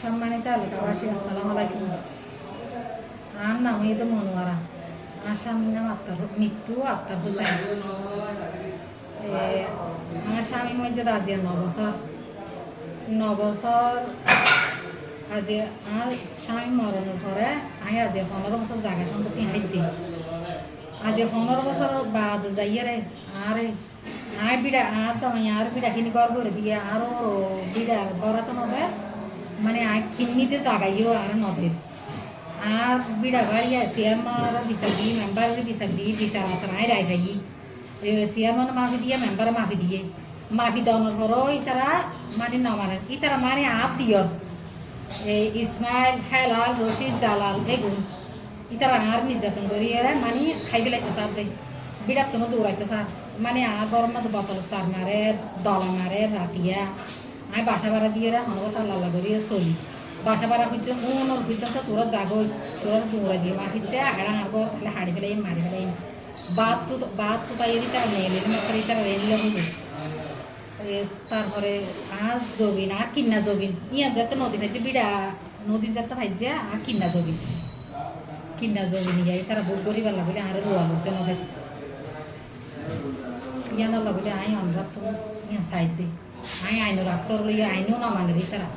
সম্মানিত এলাকাবাসী, আসসালামু আলাইকুম। আমার নাম ঈদ মনোয়ারা। আমার স্বামীর নাম মৃত্যু আক্তার হুসাইন। আমার স্বামী মধ্যে রাজিয়া 9 বছর। 9 বছর আজ আমার স্বামী মরণের পরে আমি আজ 15 বছর জায়গা সম্পত্তি হাইতে আজ 15 বছর বাদ যাইয়ে রে আরে আয় বিড়া আমি আর বিড়াখিনি গড় করে দিয়ে আরও বিড়া বড়াতো নদে মানে আয় খিন্নিতে জাগাইও আর নদের আর বিড়া বাড়ি চেয়ারম্যান বিচার দিয়ে মেম্বারের বিচার দিয়ে বিচার আছে আয় রায় খাই চেয়ারম্যান মাফি দিয়ে মেম্বার মাফি দিয়ে মাফি দেওয়ানোর পরও ইতারা মানে নমানেন ইতারা মানে আত্মীয় ইসমাইল হেলাল রশিদ জালাল এগুন ইতারা আর নির্যাতন করি এরা মানে খাই ফেলাইতে চার দেয় বিড়ার তুমি দৌড়াইতে চার মানে আর গরম মাঝে বোতল চার মারে দলা মারে রাতিয়া আমি বাসা ভাড়া দিয়ে হনবত আল্লাহ করিয়ে চলি বাসা ভাড়া হইতে কোনোর হইতে তো তোরা জাগই তোরা দৌড়াই দিয়ে মাটিতে হেড়া হাড় খালি হাড়ি ফেলাই মারি ফেলাই বাদ তো পাই তারা নিয়ে নিলে মাত্র তারা নিলে হইবে তারপরে আর জবিন আর কিন্না জবিন ইয়া যাতে নদী ভাইছে বিড়া নদী যাতে ভাইছে আর কিন্না জবিন ইয়া তারা বুক করি পারলা বলে আর রোয়া বুকতে নদী ইয়া নাল্লা বলে আই আমরা তো ইয়া সাইড দে আই আইনের আসর লইয়া আইনও না মানে তারা